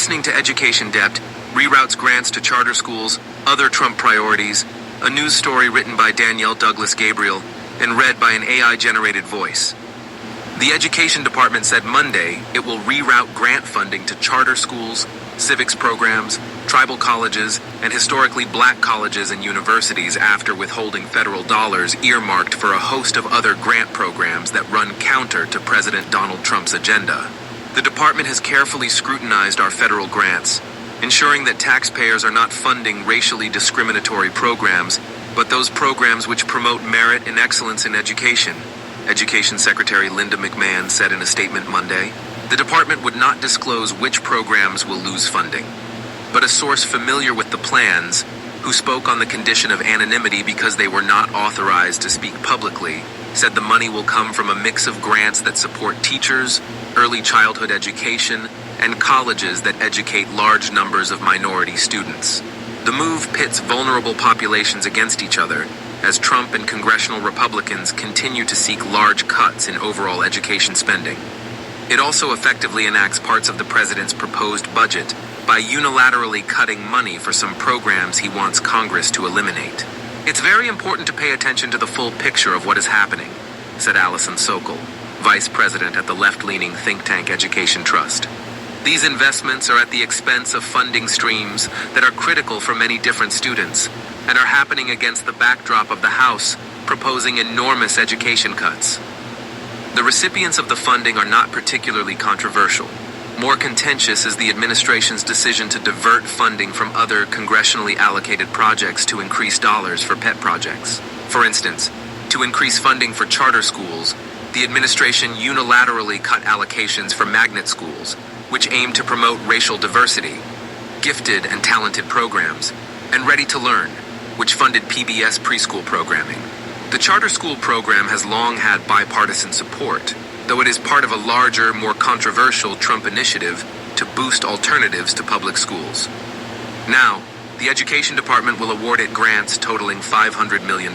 listening to Education Dept, reroutes grants to charter schools, other Trump priorities, a news story written by Danielle Douglas Gabriel and read by an AI-generated voice. The Education Department said Monday it will reroute grant funding to charter schools, civics programs, tribal colleges, and historically black colleges and universities after withholding federal dollars earmarked for a host of other grant programs that run counter to President Donald Trump's agenda. The department has carefully scrutinized our federal grants, ensuring that taxpayers are not funding racially discriminatory programs, but those programs which promote merit and excellence in education, Education Secretary Linda McMahon said in a statement Monday. The department would not disclose which programs will lose funding, but a source familiar with the plans, who spoke on the condition of anonymity because they were not authorized to speak publicly, said the money will come from a mix of grants that support teachers, early childhood education, and colleges that educate large numbers of minority students. The move pits vulnerable populations against each other as Trump and congressional Republicans continue to seek large cuts in overall education spending. It also effectively enacts parts of the president's proposed budget by unilaterally cutting money for some programs he wants Congress to eliminate. It's very important to pay attention to the full picture of what is happening, said Allison Sokol, vice president at the left-leaning think tank Education Trust. These investments are at the expense of funding streams that are critical for many different students and are happening against the backdrop of the House proposing enormous education cuts. The recipients of the funding are not particularly controversial. More contentious is the administration's decision to divert funding from other congressionally allocated projects to increase dollars for pet projects. For instance, to increase funding for charter schools, the administration unilaterally cut allocations for magnet schools, which aim to promote racial diversity, gifted and talented programs, and Ready to Learn, which funded PBS preschool programming. The charter school program has long had bipartisan support, though it is part of a larger, more controversial Trump initiative to boost alternatives to public schools. Now, the Education Department will award it grants totaling $500 million.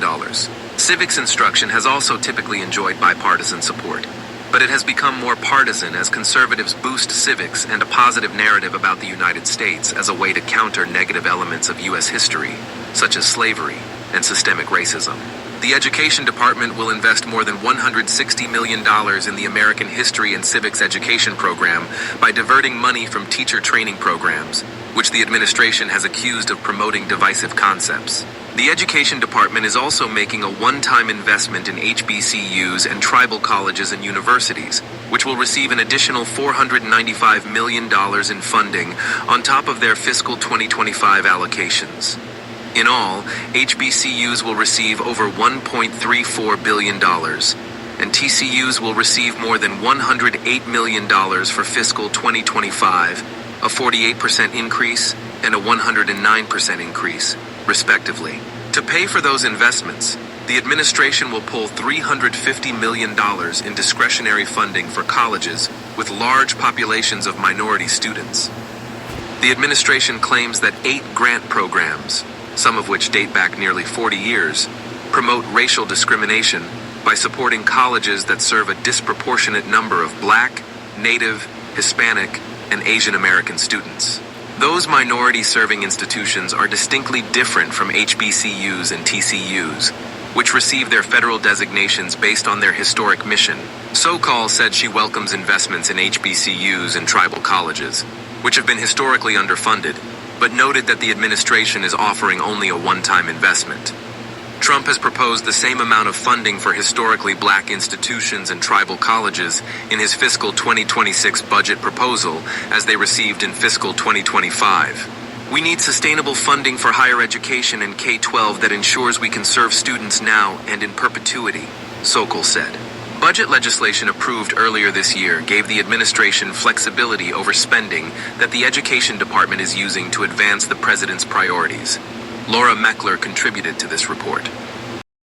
Civics instruction has also typically enjoyed bipartisan support, but it has become more partisan as conservatives boost civics and a positive narrative about the United States as a way to counter negative elements of U.S. history, such as slavery and systemic racism. The Education Department will invest more than $160 million in the American History and Civics Education program by diverting money from teacher training programs, which the administration has accused of promoting divisive concepts. The Education Department is also making a one-time investment in HBCUs and tribal colleges and universities, which will receive an additional $495 million in funding on top of their fiscal 2025 allocations. In all, HBCUs will receive over $1.34 billion, and TCUs will receive more than $108 million for fiscal 2025, a 48% increase and a 109% increase, respectively. To pay for those investments, the administration will pull $350 million in discretionary funding for colleges with large populations of minority students. The administration claims that 8 grant programs, some of which date back nearly 40 years, promote racial discrimination by supporting colleges that serve a disproportionate number of Black, Native, Hispanic, and Asian American students. Those minority-serving institutions are distinctly different from HBCUs and TCUs, which receive their federal designations based on their historic mission. Sokol said she welcomes investments in HBCUs and tribal colleges, which have been historically underfunded, but noted that the administration is offering only a one-time investment. Trump has proposed the same amount of funding for historically black institutions and tribal colleges in his fiscal 2026 budget proposal as they received in fiscal 2025. We need sustainable funding for higher education and K-12 that ensures we can serve students now and in perpetuity, Sokol said. Budget legislation approved earlier this year gave the administration flexibility over spending that the Education Department is using to advance the president's priorities. Laura Meckler contributed to this report.